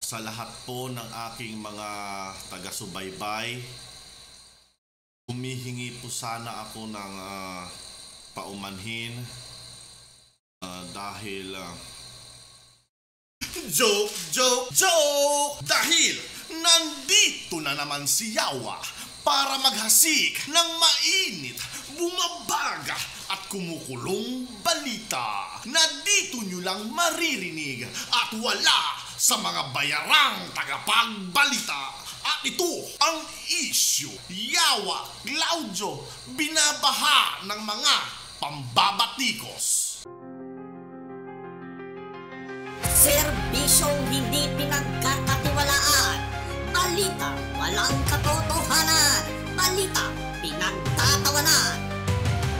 Sa lahat po ng aking mga taga-subaybay, humihingi po sana ako ng paumanhin dahil joke, joke, joke! Dahil nandito na naman si Yawa para maghasik ng mainit, bumabaga at kumukulong balita na dito nyo lang maririnig at wala sa mga bayarang tagapagbalita. At ito ang issue. Yawa Claudio binabaha ng mga pambabatikos. Serbisyong hindi pinagkakatiwalaan. Balita walang katotohanan. Balita pinagtatawanan.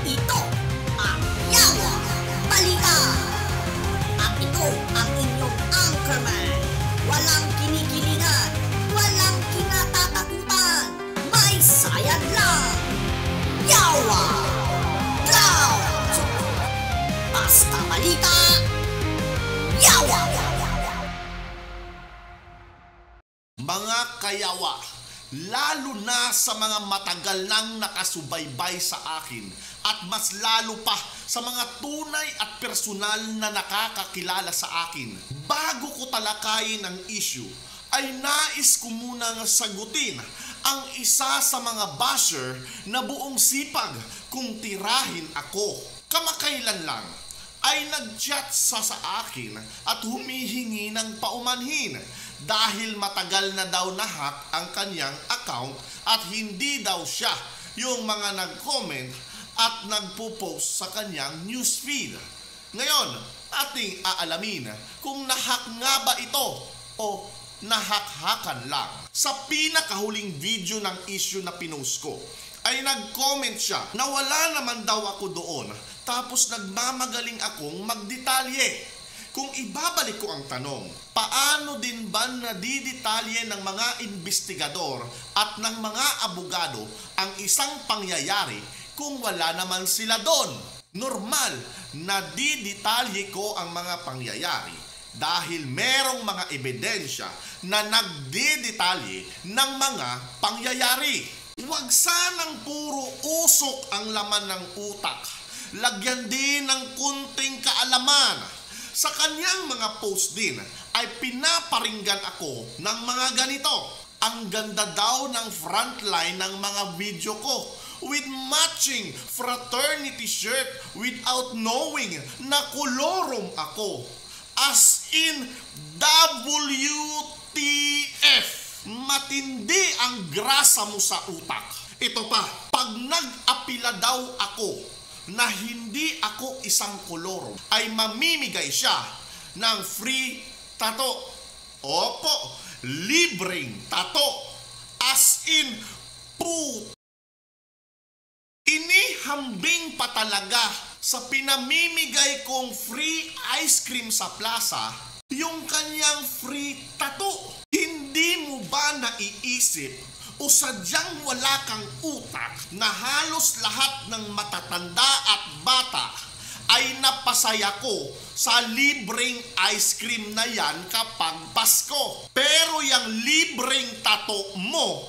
Ito ang Yawa Balita. At ito ang inyong anchorman. Walang kinikilingan, walang kinatatakutan. May sayad lang. Yawa Claudio. Basta balita, Yawa! Mga kayawa, lalo na sa mga matagal nang nakasubaybay sa akin at mas lalo pa sa mga tunay at personal na nakakakilala sa akin, bago ko talakayin ang issue, ay nais ko munang sagutin ang isa sa mga basher na buong sipag kung tirahin ako. Kamakailan lang ay nag-chat sa akin at humihingi ng paumanhin dahil matagal na daw na-hack ang kanyang account at hindi daw siya yung mga nag-comment at nagpo-post sa kanyang newsfeed. Ngayon, ating aalamin kung na-hack nga ba ito o nahak-hakan lang. Sa pinakahuling video ng issue na pinost ko, ay nag-comment siya na wala naman daw ako doon, tapos nagmamagaling akong magdetalye. Kung ibabalik ko ang tanong, paano din ba nadidetalye ng mga investigador at ng mga abogado ang isang pangyayari kung wala naman sila doon? Normal, nadidetalye ko ang mga pangyayari dahil merong mga ebidensya na nagdidetalye ng mga pangyayari. Huwag sanang puro usok ang laman ng utak. Lagyan din ng kunting kaalaman. Sa kanyang mga post din ay pinaparinggan ako ng mga ganito. Ang ganda daw ng frontline ng mga video ko with matching fraternity shirt without knowing na kolorom ako. As in WTF. Matindi ang grasa mo sa utak. Ito pa, pag nag-apila daw ako na hindi ako isang koloro, ay mamimigay siya ng free tato. Opo, libreng tato. As in, inihambing pa talaga sa pinamimigay kong free ice cream sa plaza yung kanyang free tato. Hindi mo ba naiisip o sadyang wala kang utak na halos lahat ng matatanda at bata ay napasaya ko sa libreng ice cream na yan kapag Pasko? Pero yung libreng tato mo,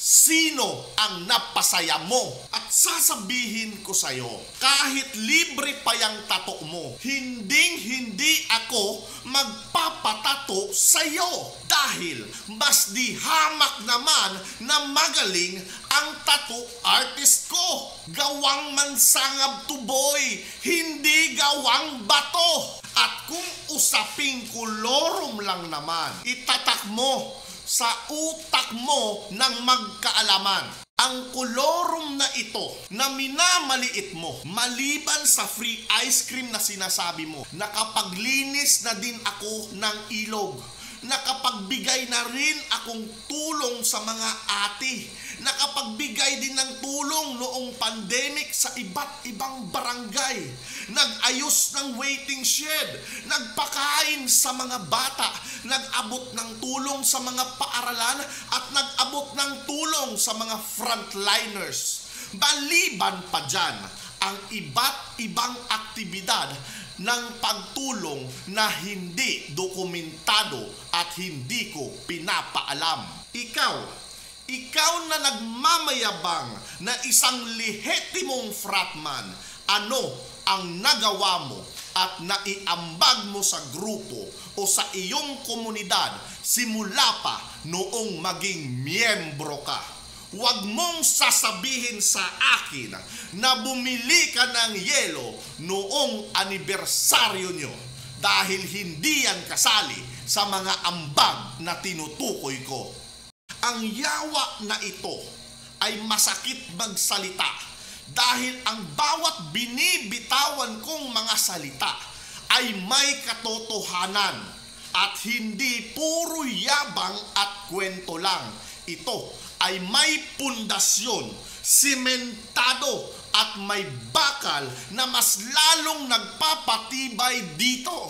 sino ang napasaya mo? At sasabihin ko sa'yo, kahit libre pa yung tato mo, hindi ako magpapatato sa'yo. Dahil mas di hamak naman na magaling ang tato artist ko. Gawang mansangab to boy, hindi gawang bato. At kung usaping kolorom lang naman, itatak mo sa utak mo ng magkaalaman. Ang kolorum na ito na minamaliit mo, maliban sa free ice cream na sinasabi mo, nakapaglinis na din ako ng ilog. Nakapagbigay na rin akong tulong sa mga ate. Nakapagbigay din ng tulong noong pandemic sa iba't ibang barangay. Nag-ayos ng waiting shed. Nagpakain sa mga bata. Nag-abot ng tulong sa mga paaralan at nag-abot ng tulong sa mga frontliners. Baliban pa dyan ang iba't ibang aktibidad ng pagtulong na hindi dokumentado at hindi ko pinapaalam. Ikaw na nagmamayabang na isang lehitimong fratman, ano ang nagawa mo at naiambag mo sa grupo o sa iyong komunidad simula pa noong maging miyembro ka? Huwag mong sasabihin sa akin na bumili ka ng yelo noong anibersaryo nyo dahil hindi yan kasali sa mga ambag na tinutukoy ko. Ang yawa na ito ay masakit magsalita dahil ang bawat binibitawan kong mga salita ay may katotohanan at hindi puro yabang at kwento lang. Ito ay may pundasyon, simentado at may bakal na mas lalong nagpapatibay dito.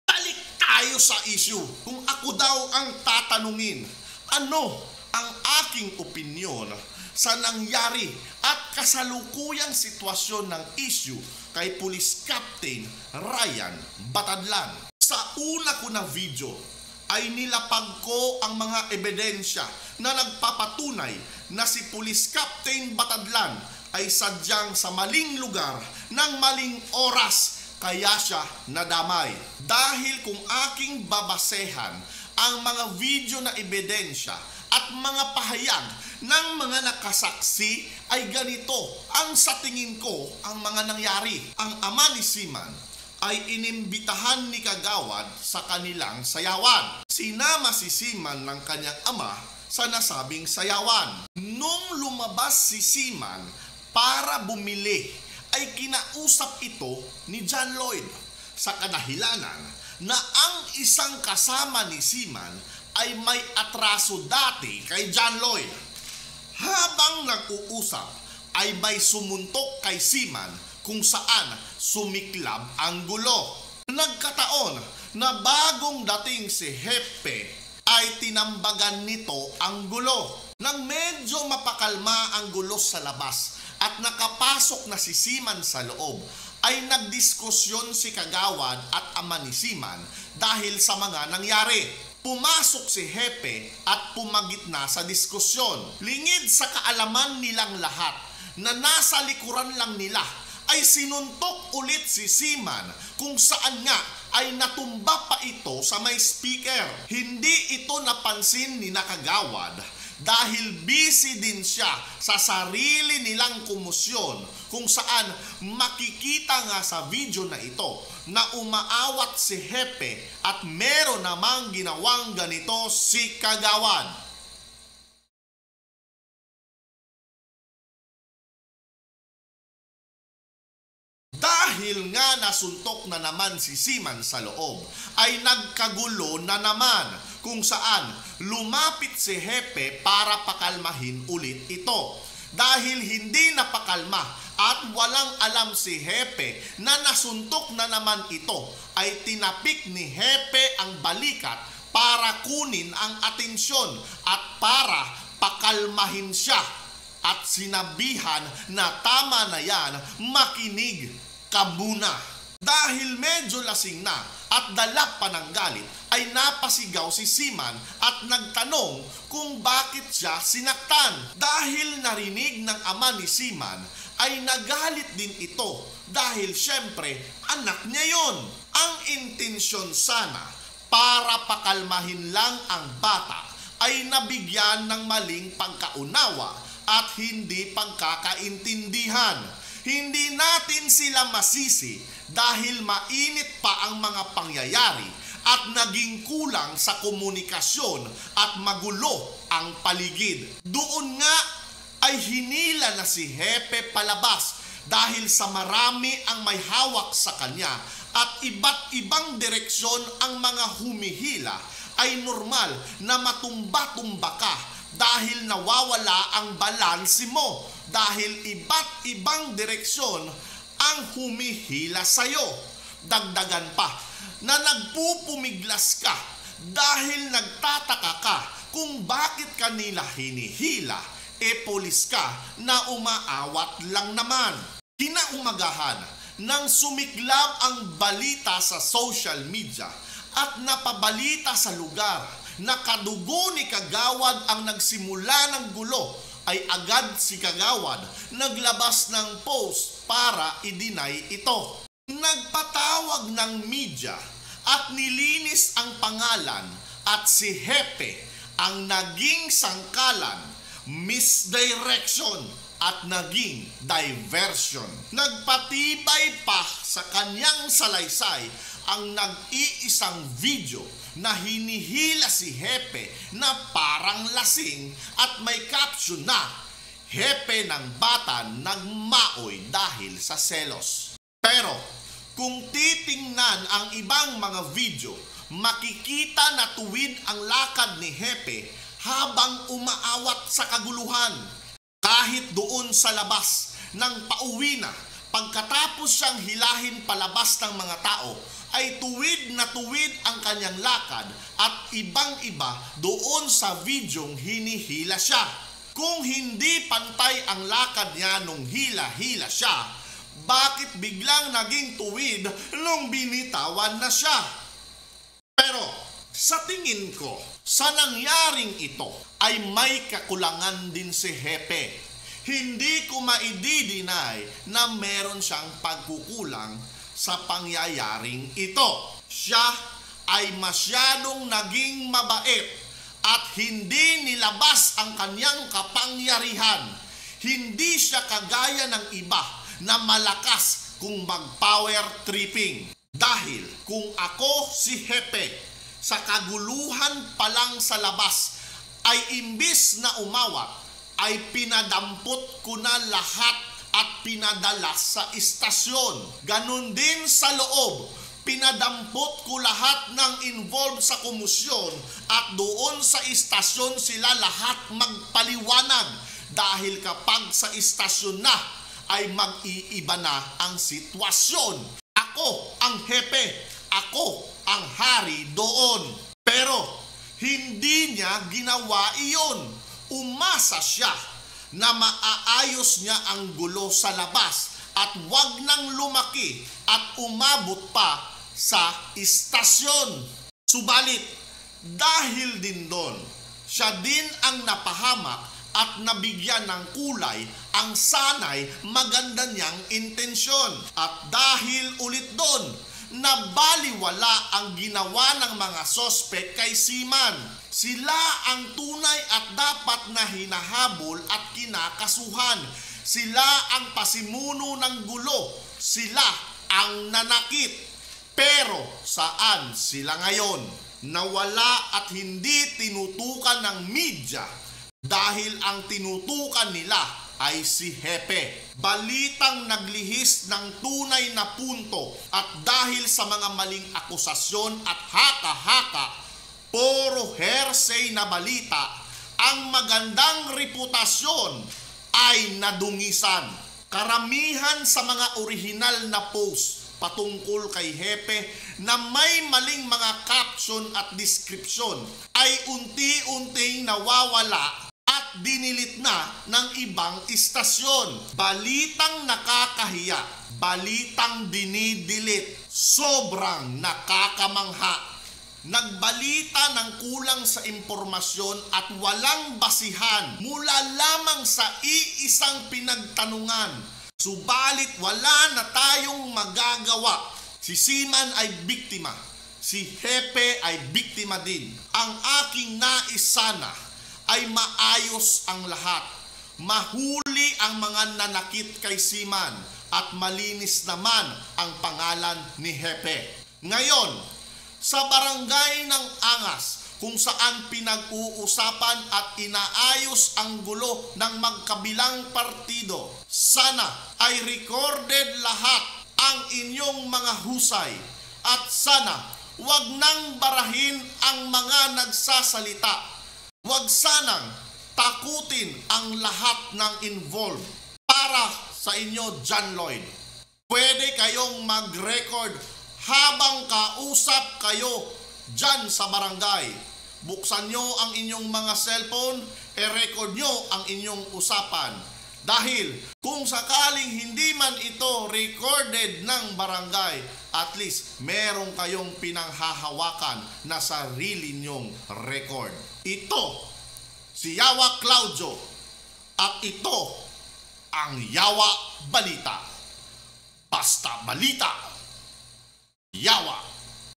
Balik tayo sa issue. Kung ako daw ang tatanungin, ano ang aking opinyon sa nangyari at kasalukuyang sitwasyon ng issue kay Police Captain Ryan Batadlan? Sa una ko na video ay nilapag ko ang mga ebidensya na nagpapatunay na si Police Captain Batadlan ay sadyang sa maling lugar ng maling oras kaya siya nadamay. Dahil kung aking babasehan ang mga video na ebidensya at mga pahayag ng mga nakasaksi ay ganito ang sa tingin ko ang mga nangyari. Ang ama ni Seaman ay inimbitahan ni Kagawad sa kanilang sayawan. Sinama si Seaman ng kanyang ama sa nasabing sayawan. Nung lumabas si Seaman para bumili, ay kinausap ito ni John Lloyd sa kadahilanan na ang isang kasama ni Seaman ay may atraso dati kay John Lloyd. Habang nag-uusap ay may sumuntok kay Seaman kung saan sumiklab ang gulo. Nagkataon na bagong dating si Hepe ay tinambagan nito ang gulo. Nang medyo mapakalma ang gulo sa labas at nakapasok na si Seaman sa loob, ay nagdiskusyon si Kagawad at ama ni Seaman dahil sa mga nangyari. Pumasok si Hepe at pumagitna sa diskusyon. Lingid sa kaalaman nilang lahat na nasa likuran lang nila, ay sinuntok ulit si Seaman kung saan nga ay natumba pa ito sa may speaker. Hindi ito napansin ni Kagawad dahil busy din siya sa sarili nilang kumusyon kung saan makikita nga sa video na ito na umaawat si Hepe at meron namang ginawang ganito si Kagawad. Dahil nga nasuntok na naman si Seaman sa loob, ay nagkagulo na naman kung saan lumapit si Hepe para pakalmahin ulit ito. Dahil hindi napakalma at walang alam si Hepe na nasuntok na naman ito, ay tinapik ni Hepe ang balikat para kunin ang atensyon at para pakalmahin siya. At sinabihan na tama na yan, makinig ka muna. Dahil medyo lasing na at dala pa ng galit, ay napasigaw si Seaman at nagtanong kung bakit siya sinaktan. Dahil narinig ng ama ni Seaman, ay nagalit din ito dahil syempre anak niya yon. Ang intensyon sana para pakalmahin lang ang bata ay nabigyan ng maling pagkaunawa at hindi pagkakaintindihan. Hindi natin sila masisi dahil mainit pa ang mga pangyayari at naging kulang sa komunikasyon at magulo ang paligid. Doon nga ay hinila na si Hepe palabas dahil sa marami ang may hawak sa kanya at iba't ibang direksyon ang mga humihila, ay normal na matumba-tumba ka dahil nawawala ang balanse mo dahil iba't ibang direksyon ang humihila sa'yo. Dagdagan pa na nagpupumiglas ka dahil nagtataka ka kung bakit kanila hinihila, pulis ka na umaawat lang naman. Kinaumagahan Nang sumiklab ang balita sa social media at napabalita sa lugar na kadugo ni Kagawad ang nagsimula ng gulo, ay agad si Kagawad naglabas ng post para i-deny ito. Nagpatawag ng media at nilinis ang pangalan at si Hepe ang naging sangkalan, misdirection at naging diversion. Nagpatibay pa sa kanyang salaysay ang nag-iisang video na hinihila si Hepe na parang lasing at may caption na Hepe ng bata nagmaoy dahil sa selos. Pero kung titingnan ang ibang mga video, makikita na tuwid ang lakad ni Hepe habang umaawat sa kaguluhan. Kahit doon sa labas ng pauwi na, pagkatapos siyang hilahin palabas ng mga tao, ay tuwid na tuwid ang kanyang lakad at ibang-iba doon sa videong hinihila siya. Kung hindi pantay ang lakad niya nung hila-hila siya, bakit biglang naging tuwid nung binitawan na siya? Pero sa tingin ko, sa nangyaring ito ay may kakulangan din si Hepe. Hindi ko maidi-deny na meron siyang pagkukulang sa pangyayaring ito. Siya ay masyadong naging mabait at hindi nilabas ang kanyang kapangyarihan. Hindi siya kagaya ng iba na malakas kung mag-power tripping. Dahil kung ako si Hepe, sa kaguluhan pa lang sa labas, ay imbis na umawat, ay pinadampot ko na lahat at pinadala sa istasyon. Ganon din sa loob, pinadampot ko lahat ng involved sa komisyon at doon sa istasyon sila lahat magpaliwanag. Dahil kapag sa istasyon na, ay mag-iiba na ang sitwasyon. Ako ang Hepe, ako ang hari doon. Pero hindi niya ginawa iyon. Umasa siya na maaayos niya ang gulo sa labas at wag nang lumaki at umabot pa sa istasyon. Subalit, dahil din doon, siya din ang napahamak at nabigyan ng kulay ang sanay maganda niyang intensyon. At dahil ulit doon, nabaliwala ang ginawa ng mga sospek kay Seaman. Sila ang tunay at dapat na hinahabol at kinakasuhan. Sila ang pasimuno ng gulo. Sila ang nanakit. Pero saan sila ngayon? Nawala at hindi tinutukan ng media dahil ang tinutukan nila ay si Hepe. Balitang naglihis ng tunay na punto at dahil sa mga maling akusasyon at haka-haka, puro hearsay na balita, ang magandang reputasyon ay nadungisan. Karamihan sa mga orihinal na post patungkol kay Hepe na may maling mga caption at description ay unti-unting nawawala at dinilit na ng ibang istasyon. Balitang nakakahiya, balitang dinidilit, sobrang nakakamangha. Nagbalita ng kulang sa impormasyon at walang basihan mula lamang sa iisang pinagtanungan. Subalit wala na tayong magagawa. Si Seaman ay biktima, si Hepe ay biktima din. Ang aking nais sana ay maayos ang lahat. Mahuli ang mga nanakit kay Seaman at malinis naman ang pangalan ni Hepe. Ngayon, sa barangay ng Angas, kung saan pinag-uusapan at inaayos ang gulo ng magkabilang partido, sana ay recorded lahat ang inyong mga husay at sana wag nang barahin ang mga nagsasalita. Wag sanang takutin ang lahat ng involved. Para sa inyo, John Lloyd, pwede kayong mag-record habang kausap kayo dyan sa barangay. Buksan nyo ang inyong mga cellphone, e-record nyo ang inyong usapan. Dahil kung sakaling hindi man ito recorded ng barangay, at least meron kayong pinanghahawakan na sarili nyong record. Ito, si Yawa Claudio, at ito ang Yawa Balita. Basta balita, Yawa.